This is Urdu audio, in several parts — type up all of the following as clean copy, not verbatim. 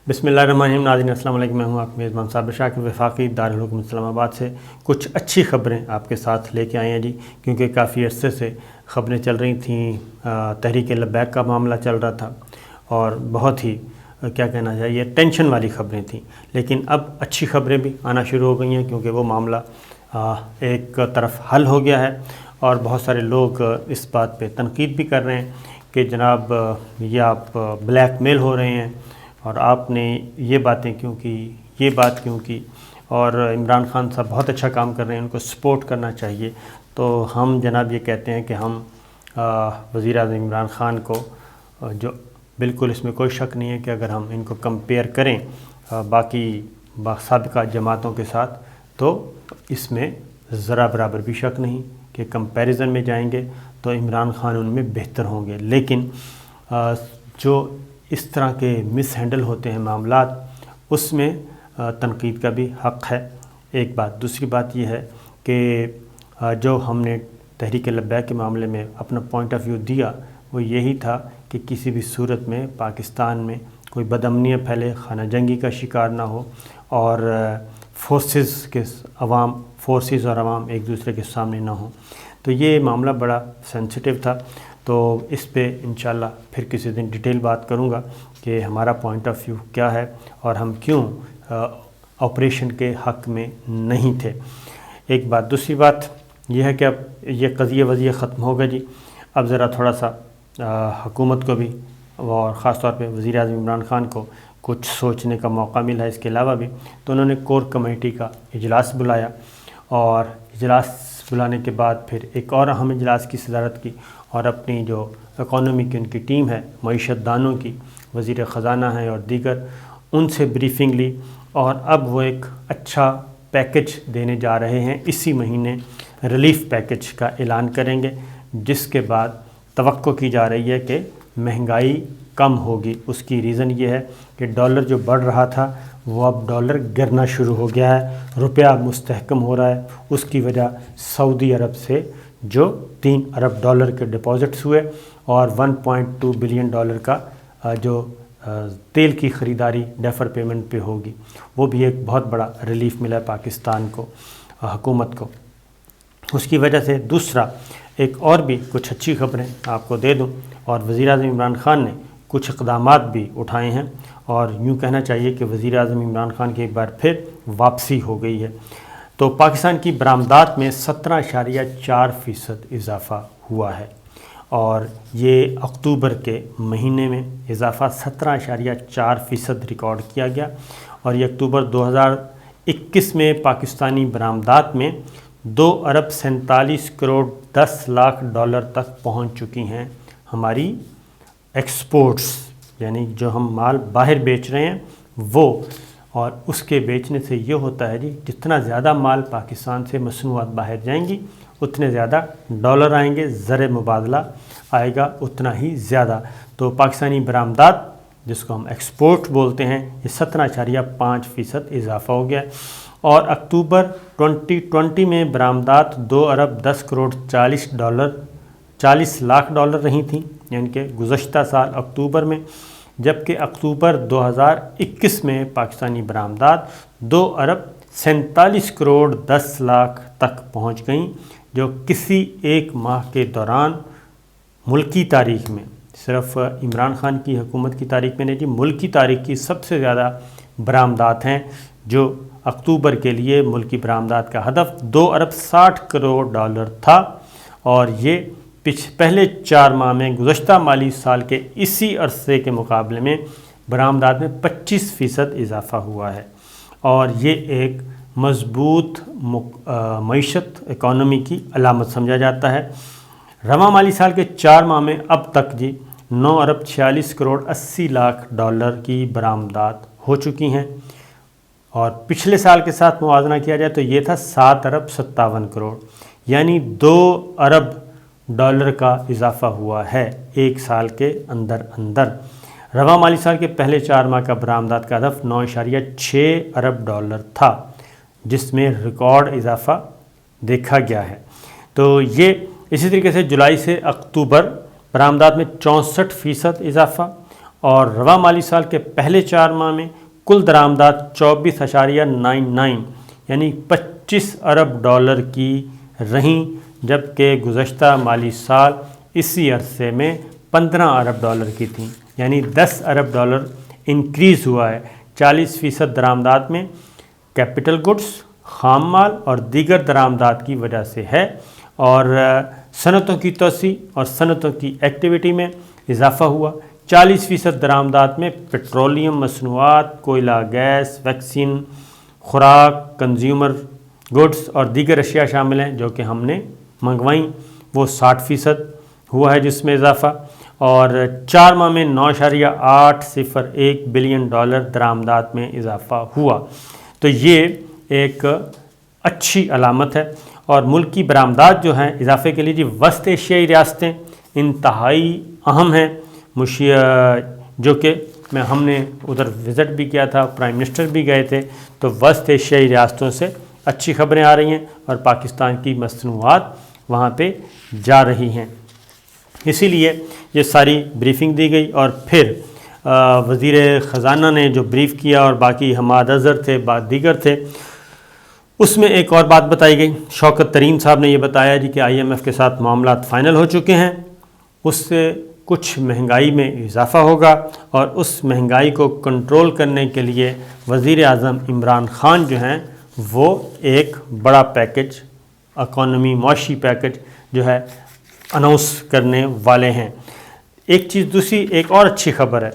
بسم اللہ الرحمن الرحیم۔ ناظرین السلام علیکم، میں ہوں آپ میزبان صابر شاکر وفاقی دارالحکومت اسلام آباد سے کچھ اچھی خبریں آپ کے ساتھ لے کے آئے ہیں جی، کیونکہ کافی عرصے سے خبریں چل رہی تھیں، تحریک لبیک کا معاملہ چل رہا تھا اور بہت ہی کیا کہنا چاہیے ٹینشن والی خبریں تھیں، لیکن اب اچھی خبریں بھی آنا شروع ہو گئی ہیں کیونکہ وہ معاملہ ایک طرف حل ہو گیا ہے اور بہت سارے لوگ اس بات پہ تنقید بھی کر رہے ہیں کہ جناب یہ آپ بلیک میل ہو رہے ہیں اور آپ نے یہ باتیں کیوں کی، یہ بات کیوں کی، اور عمران خان صاحب بہت اچھا کام کر رہے ہیں، ان کو سپورٹ کرنا چاہیے۔ تو ہم جناب یہ کہتے ہیں کہ ہم وزیر اعظم عمران خان کو، جو بالکل اس میں کوئی شک نہیں ہے کہ اگر ہم ان کو کمپیئر کریں باقی سابقہ جماعتوں کے ساتھ تو اس میں ذرا برابر بھی شک نہیں کہ کمپیریزن میں جائیں گے تو عمران خان ان میں بہتر ہوں گے، لیکن جو اس طرح کے مس ہینڈل ہوتے ہیں معاملات، اس میں تنقید کا بھی حق ہے، ایک بات۔ دوسری بات یہ ہے کہ جو ہم نے تحریک لبیک کے معاملے میں اپنا پوائنٹ آف ویو دیا وہ یہی تھا کہ کسی بھی صورت میں پاکستان میں کوئی بدامنیاں پھیلے، خانہ جنگی کا شکار نہ ہو اور فورسز اور عوام ایک دوسرے کے سامنے نہ ہوں۔ تو یہ معاملہ بڑا سینسٹیو تھا، تو اس پہ انشاءاللہ پھر کسی دن ڈیٹیل بات کروں گا کہ ہمارا پوائنٹ آف ویو کیا ہے اور ہم کیوں آپریشن کے حق میں نہیں تھے، ایک بات۔ دوسری بات یہ ہے کہ اب یہ قضیہ ختم ہوگا جی، اب ذرا تھوڑا سا حکومت کو بھی اور خاص طور پہ وزیر اعظم عمران خان کو کچھ سوچنے کا موقع ملا ہے۔ اس کے علاوہ بھی تو انہوں نے کور کمیٹی کا اجلاس بلایا اور اجلاس بلانے کے بعد پھر ایک اور اہم اجلاس کی صدارت کی اور اپنی جو اکانومی کی ان کی ٹیم ہے، معیشت دانوں کی، وزیر خزانہ ہیں اور دیگر، ان سے بریفنگ لی اور اب وہ ایک اچھا پیکج دینے جا رہے ہیں۔ اسی مہینے ریلیف پیکج کا اعلان کریں گے، جس کے بعد توقع کی جا رہی ہے کہ مہنگائی کم ہوگی۔ اس کی ریزن یہ ہے کہ ڈالر جو بڑھ رہا تھا وہ اب ڈالر گرنا شروع ہو گیا ہے، روپیہ مستحکم ہو رہا ہے۔ اس کی وجہ سعودی عرب سے جو 3 ارب ڈالر کے ڈپازٹس ہوئے اور 1.2 بلین ڈالر کا جو تیل کی خریداری ڈیفر پیمنٹ پہ ہوگی، وہ بھی ایک بہت بڑا ریلیف ملا پاکستان کو، حکومت کو۔ اس کی وجہ سے دوسرا ایک اور بھی کچھ اچھی خبریں آپ کو دے دوں، اور وزیر اعظم عمران خان نے کچھ اقدامات بھی اٹھائے ہیں اور یوں کہنا چاہیے کہ وزیر اعظم عمران خان کی ایک بار پھر واپسی ہو گئی ہے۔ تو پاکستان کی برآمدات میں 17.4% اضافہ ہوا ہے اور یہ اکتوبر کے مہینے میں اضافہ 17.4% ریکارڈ کیا گیا، اور یہ اکتوبر 2021 میں پاکستانی برآمدات میں 2 ارب 47 کروڑ 10 لاکھ ڈالر تک پہنچ چکی ہیں۔ ہماری ایکسپورٹس یعنی جو ہم مال باہر بیچ رہے ہیں وہ، اور اس کے بیچنے سے یہ ہوتا ہے جی، جتنا زیادہ مال پاکستان سے مصنوعات باہر جائیں گی اتنے زیادہ ڈالر آئیں گے، زر مبادلہ آئے گا اتنا ہی زیادہ۔ تو پاکستانی برآمدات جس کو ہم ایکسپورٹ بولتے ہیں، یہ 17.5% اضافہ ہو گیا، اور اکتوبر 2020 میں برآمدات 2 ارب 10 کروڑ 40 لاکھ ڈالر رہی تھیں، یعنی کہ گزشتہ سال اکتوبر میں، جبکہ اکتوبر 2021 میں پاکستانی برآمدات 2 ارب 47 کروڑ 10 لاکھ تک پہنچ گئیں، جو کسی ایک ماہ کے دوران ملکی تاریخ میں، صرف عمران خان کی حکومت کی تاریخ میں نہیں جی، ملکی تاریخ کی سب سے زیادہ برآمدات ہیں۔ جو اکتوبر کے لیے ملکی برآمدات کا ہدف 2 ارب 60 کروڑ ڈالر تھا، اور یہ پہلے 4 ماہ میں گزشتہ مالی سال کے اسی عرصے کے مقابلے میں برآمدات میں 25% اضافہ ہوا ہے، اور یہ ایک مضبوط معیشت اکانومی کی علامت سمجھا جاتا ہے۔ رواں مالی سال کے 4 ماہ میں اب تک جی 9 ارب 46 کروڑ 80 لاکھ ڈالر کی برآمدات ہو چکی ہیں، اور پچھلے سال کے ساتھ موازنہ کیا جائے تو یہ تھا 7 ارب 57 کروڑ، یعنی 2 ارب ڈالر کا اضافہ ہوا ہے ایک سال کے اندر۔ رواں مالی سال کے پہلے 4 ماہ کا برآمدات کا ہدف 9.6 ارب ڈالر تھا، جس میں ریکارڈ اضافہ دیکھا گیا ہے۔ تو یہ اسی طریقے سے جولائی سے اکتوبر برآمدات میں 64% اضافہ، اور رواں مالی سال کے پہلے 4 ماہ میں کل درآمدات 24.99 یعنی 25 ارب ڈالر کی رہیں، جبکہ گزشتہ مالی سال اسی عرصے میں 15 ارب ڈالر کی تھیں، یعنی 10 ارب ڈالر انکریز ہوا ہے۔ 40% درآمدات میں کیپٹل گڈس، خام مال اور دیگر درآمدات کی وجہ سے ہے، اور صنعتوں کی توسیع اور صنعتوں کی ایکٹیویٹی میں اضافہ ہوا۔ 40% درآمدات میں پیٹرولیم مصنوعات، کوئلہ گیس، ویکسین، خوراک، کنزیومر گڈس اور دیگر اشیاء شامل ہیں جو کہ ہم نے منگوائیں، وہ 60% ہوا ہے جس میں اضافہ، اور 4 ماہ میں 9.801 بلین ڈالر درآمدات میں اضافہ ہوا۔ تو یہ ایک اچھی علامت ہے، اور ملکی برآمدات جو ہیں اضافے کے لیے جی وسط ایشیائی ریاستیں انتہائی اہم ہیں، جو کہ ہم نے ادھر وزٹ بھی کیا تھا، پرائم منسٹر بھی گئے تھے، تو وسط ایشیائی ریاستوں سے اچھی خبریں آ رہی ہیں اور پاکستان کی مصنوعات وہاں پہ جا رہی ہیں۔ اسی لیے یہ ساری بریفنگ دی گئی، اور پھر وزیر خزانہ نے جو بریف کیا اور باقی حماد اظہر تھے، دیگر تھے، اس میں ایک اور بات بتائی گئی۔ شوکت ترین صاحب نے یہ بتایا جی کہ IMF کے ساتھ معاملات فائنل ہو چکے ہیں، اس سے کچھ مہنگائی میں اضافہ ہوگا، اور اس مہنگائی کو کنٹرول کرنے کے لیے وزیر اعظم عمران خان جو ہیں وہ ایک بڑا پیکج، اکانومی معاشی پیکج جو ہے اناؤنس کرنے والے ہیں۔ ایک چیز دوسری ایک اور اچھی خبر ہے،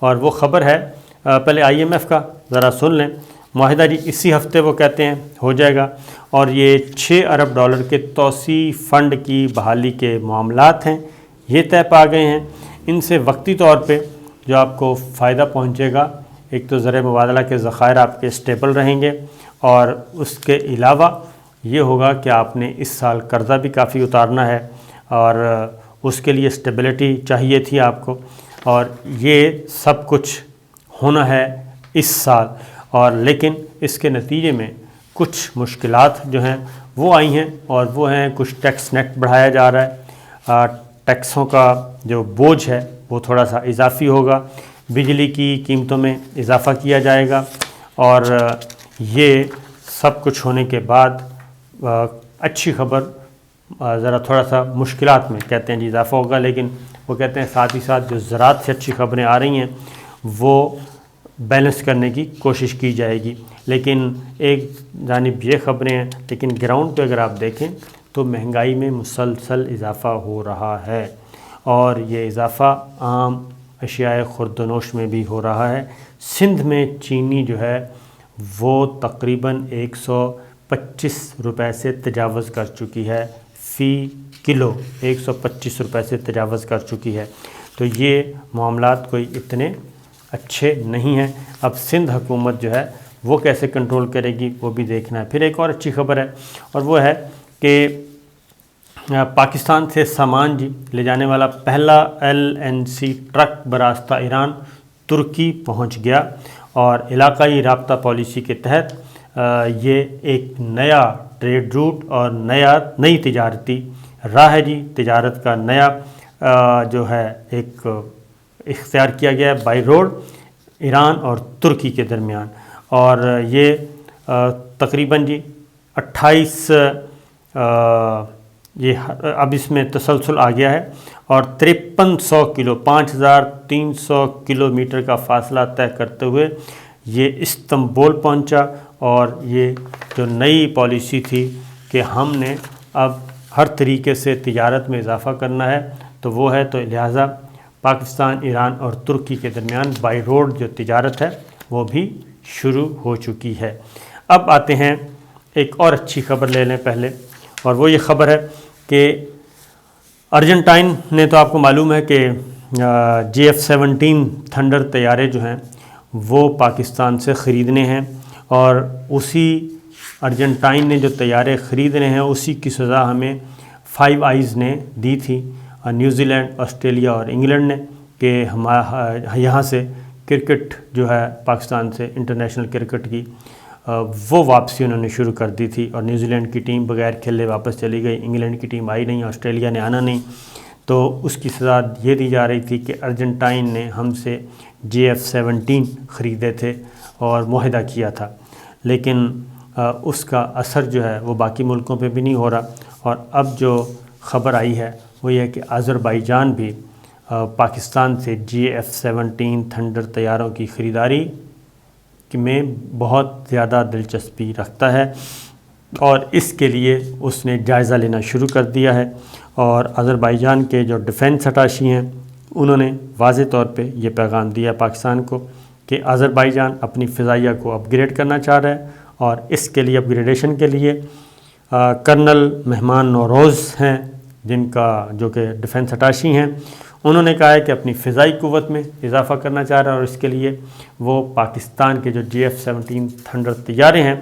اور وہ خبر ہے پہلے IMF کا ذرا سن لیں۔ معاہدہ جی اسی ہفتے وہ کہتے ہیں ہو جائے گا، اور یہ 6 ارب ڈالر کے توسیع فنڈ کی بحالی کے معاملات ہیں، یہ طے پا گئے ہیں۔ ان سے وقتی طور پہ جو آپ کو فائدہ پہنچے گا، ایک تو زر مبادلہ کے ذخائر آپ کے اسٹیبل رہیں گے، اور اس کے علاوہ یہ ہوگا کہ آپ نے اس سال قرضہ بھی کافی اتارنا ہے، اور اس کے لیے اسٹیبلٹی چاہیے تھی آپ کو، اور یہ سب کچھ ہونا ہے اس سال۔ اور لیکن اس کے نتیجے میں کچھ مشکلات جو ہیں وہ آئی ہیں، اور وہ ہیں کچھ ٹیکس نیٹ بڑھایا جا رہا ہے، ٹیکسوں کا جو بوجھ ہے وہ تھوڑا سا اضافی ہوگا، بجلی کی قیمتوں میں اضافہ کیا جائے گا، اور یہ سب کچھ ہونے کے بعد اچھی خبر، ذرا تھوڑا سا مشکلات میں کہتے ہیں جی اضافہ ہوگا، لیکن وہ کہتے ہیں ساتھ ہی ساتھ جو زراعت سے اچھی خبریں آ رہی ہیں وہ بیلنس کرنے کی کوشش کی جائے گی۔ لیکن ایک جانب یہ خبریں ہیں، لیکن گراؤنڈ پہ اگر آپ دیکھیں تو مہنگائی میں مسلسل اضافہ ہو رہا ہے، اور یہ اضافہ عام اشیاء خورد و نوش میں بھی ہو رہا ہے۔ سندھ میں چینی جو ہے وہ تقریباً 125 روپے سے تجاوز کر چکی ہے، فی کلو 125 روپے سے تجاوز کر چکی ہے۔ تو یہ معاملات کوئی اتنے اچھے نہیں ہیں۔ اب سندھ حکومت جو ہے وہ کیسے کنٹرول کرے گی وہ بھی دیکھنا ہے۔ پھر ایک اور اچھی خبر ہے، اور وہ ہے کہ پاکستان سے سامان جی لے جانے والا پہلا LNC ٹرک براستہ ایران ترکی پہنچ گیا، اور علاقائی رابطہ پالیسی کے تحت یہ ایک نیا ٹریڈ روٹ اور نئی تجارتی راہ ہے جی، تجارت کا نیا جو ہے ایک اختیار کیا گیا ہے بائی روڈ ایران اور ترکی کے درمیان، اور یہ تقریباً جی 28 یہ اب اس میں تسلسل آ گیا ہے، اور 5300 کلو 5300 کلومیٹر کا فاصلہ طے کرتے ہوئے یہ استنبول پہنچا، اور یہ جو نئی پالیسی تھی کہ ہم نے اب ہر طریقے سے تجارت میں اضافہ کرنا ہے، تو وہ ہے، تو لہٰذا پاکستان، ایران اور ترکی کے درمیان بائی روڈ جو تجارت ہے وہ بھی شروع ہو چکی ہے۔ اب آتے ہیں ایک اور اچھی خبر لے لیں پہلے، اور وہ یہ خبر ہے کہ ارجنٹائن نے، تو آپ کو معلوم ہے کہ GF-17 تھنڈر طیارے جو ہیں وہ پاکستان سے خریدنے ہیں، اور اسی ارجنٹائن نے جو طیارے خریدنے ہیں اسی کی سزا ہمیں فائیو آئیز نے دی تھی، نیوزی لینڈ، آسٹریلیا اور انگلینڈ نے، کہ یہاں سے کرکٹ جو ہے پاکستان سے انٹرنیشنل کرکٹ کی وہ واپسی انہوں نے شروع کر دی تھی، اور نیوزی لینڈ کی ٹیم بغیر کھیلے واپس چلی گئی، انگلینڈ کی ٹیم آئی نہیں، آسٹریلیا نے آنا نہیں، تو اس کی سزا یہ دی جا رہی تھی کہ ارجنٹائن نے ہم سے JF-17 خریدے تھے اور معاہدہ کیا تھا، لیکن اس کا اثر جو ہے وہ باقی ملکوں پہ بھی نہیں ہو رہا، اور اب جو خبر آئی ہے وہ یہ ہے کہ آذربائیجان بھی پاکستان سے JF-17 تھنڈر طیاروں کی خریداری میں بہت زیادہ دلچسپی رکھتا ہے، اور اس کے لیے اس نے جائزہ لینا شروع کر دیا ہے۔ اور آذربائیجان کے جو ڈیفنس اٹاشی ہیں انہوں نے واضح طور پہ یہ پیغام دیا پاکستان کو کہ آذربائیجان اپنی فضائیہ کو اپ گریڈ کرنا چاہ رہا ہے، اور اس کے لیے اپ گریڈیشن کے لیے کرنل مہمان نوروز ہیں جن کا جو کہ ڈیفنس اٹاشی ہیں، انہوں نے کہا ہے کہ اپنی فضائی قوت میں اضافہ کرنا چاہ رہا ہے، اور اس کے لیے وہ پاکستان کے جو JF-17 تھنڈر طیارے ہیں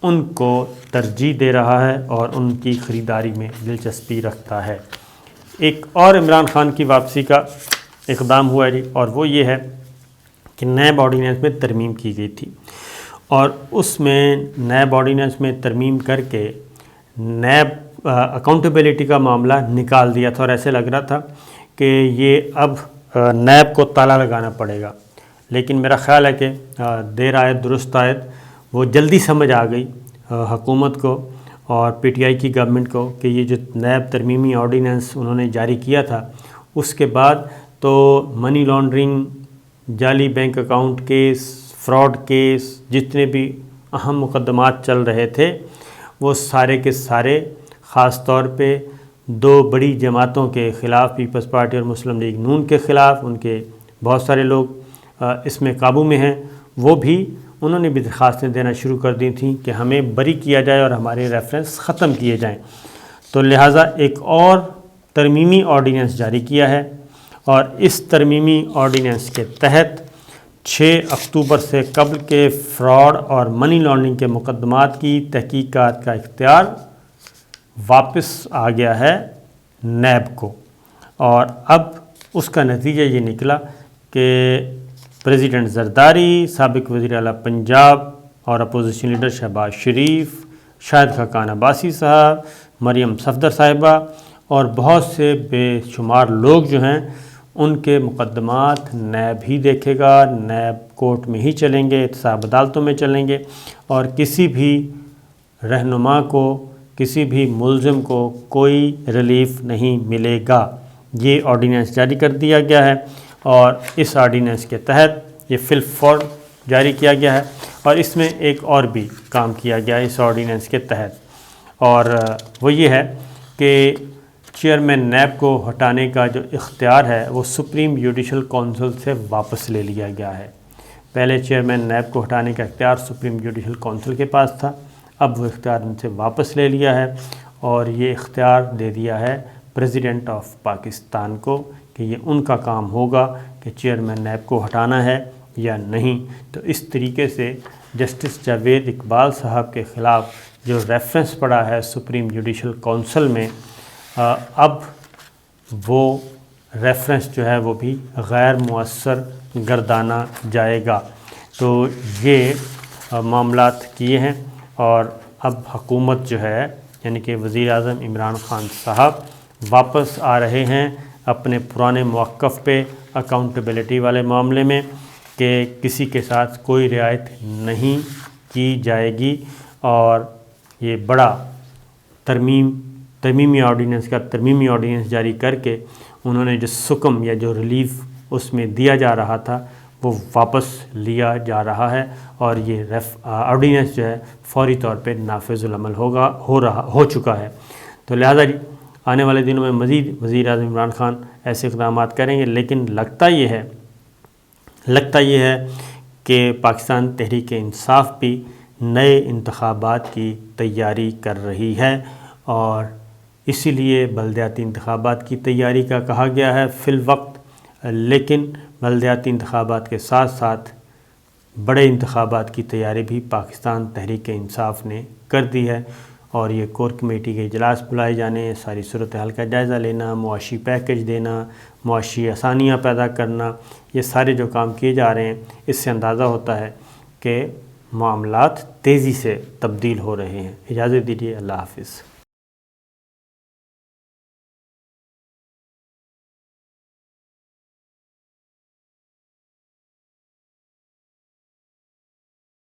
ان کو ترجیح دے رہا ہے اور ان کی خریداری میں دلچسپی رکھتا ہے۔ ایک اور عمران خان کی واپسی کا اقدام ہوا ہے جی، اور وہ یہ ہے کہ نیب آرڈیننس میں ترمیم کی گئی تھی، اور اس میں نیب آرڈیننس میں ترمیم کر کے نیب اکاؤنٹیبلٹی کا معاملہ نکال دیا تھا، اور ایسے لگ رہا تھا کہ یہ اب نیب کو تالا لگانا پڑے گا، لیکن میرا خیال ہے کہ دیر آیت درست آیت، وہ جلدی سمجھ آ گئی حکومت کو اور PTI کی گورنمنٹ کو کہ یہ جو نیب ترمیمی آرڈیننس انہوں نے جاری کیا تھا، اس کے بعد تو منی لانڈرنگ، جعلی bank account case, fraud case, جتنے بھی اہم مقدمات چل رہے تھے وہ سارے کے سارے خاص طور پہ دو بڑی جماعتوں کے خلاف، پیپلز پارٹی اور مسلم لیگ نون کے خلاف، ان کے بہت سارے لوگ اس میں قابو میں ہیں، وہ بھی انہوں نے بھی درخواستیں دینا شروع کر دی تھیں کہ ہمیں بری کیا جائے اور ہمارے ریفرنس ختم کیے جائیں، تو لہٰذا ایک اور ترمیمی آرڈیننس جاری کیا ہے، اور اس ترمیمی آرڈیننس کے تحت 6 اکتوبر سے قبل کے فراڈ اور منی لانڈرنگ کے مقدمات کی تحقیقات کا اختیار واپس آ گیا ہے نیب کو، اور اب اس کا نتیجہ یہ نکلا کہ پریزیڈنٹ زرداری، سابق وزیر اعلیٰ پنجاب اور اپوزیشن لیڈر شہباز شریف، شاہد خاقان عباسی صاحب، مریم صفدر صاحبہ اور بہت سے بے شمار لوگ جو ہیں ان کے مقدمات نیب ہی دیکھے گا، نیب کورٹ میں ہی چلیں گے، احتساب عدالتوں میں چلیں گے، اور کسی بھی رہنما کو، کسی بھی ملزم کو کوئی ریلیف نہیں ملے گا۔ یہ آرڈیننس جاری کر دیا گیا ہے، اور اس آرڈیننس کے تحت یہ فی الفور جاری کیا گیا ہے، اور اس میں ایک اور بھی کام کیا گیا ہے اس آرڈیننس کے تحت، اور وہ یہ ہے کہ چیئرمین نیب کو ہٹانے کا جو اختیار ہے وہ سپریم جوڈیشل کونسل سے واپس لے لیا گیا ہے۔ پہلے چیئرمین نیب کو ہٹانے کا اختیار سپریم جوڈیشل کونسل کے پاس تھا، اب وہ اختیار ان سے واپس لے لیا ہے، اور یہ اختیار دے دیا ہے پریزیڈنٹ آف پاکستان کو کہ یہ ان کا کام ہوگا کہ چیئرمین نیب کو ہٹانا ہے یا نہیں۔ تو اس طریقے سے جسٹس جاوید اقبال صاحب کے خلاف جو ریفرنس پڑا ہے سپریم جوڈیشل کونسل میں، اب وہ ریفرنس جو ہے وہ بھی غیر مؤثر گردانا جائے گا۔ تو یہ معاملات کیے ہیں، اور اب حکومت جو ہے یعنی کہ وزیر اعظم عمران خان صاحب واپس آ رہے ہیں اپنے پرانے موقف پہ اکاؤنٹیبلٹی والے معاملے میں کہ کسی کے ساتھ کوئی رعایت نہیں کی جائے گی، اور یہ بڑا ترمیمی آرڈیننس جاری کر کے انہوں نے جو سکم یا جو ریلیف اس میں دیا جا رہا تھا وہ واپس لیا جا رہا ہے، اور یہ آرڈیننس جو ہے فوری طور پہ نافذ العمل ہو چکا ہے۔ تو لہٰذا آنے والے دنوں میں مزید وزیر اعظم عمران خان ایسے اقدامات کریں گے، لیکن لگتا یہ ہے کہ پاکستان تحریک انصاف بھی نئے انتخابات کی تیاری کر رہی ہے، اور اسی لیے بلدیاتی انتخابات کی تیاری کا کہا گیا ہے فی الوقت، لیکن بلدیاتی انتخابات کے ساتھ ساتھ بڑے انتخابات کی تیاری بھی پاکستان تحریک انصاف نے کر دی ہے، اور یہ کور کمیٹی کے اجلاس بلائے جانے، ساری صورتحال کا جائزہ لینا، معاشی پیکج دینا، معاشی آسانیاں پیدا کرنا، یہ سارے جو کام کیے جا رہے ہیں، اس سے اندازہ ہوتا ہے کہ معاملات تیزی سے تبدیل ہو رہے ہیں۔ اجازت دیجیے، اللہ حافظ۔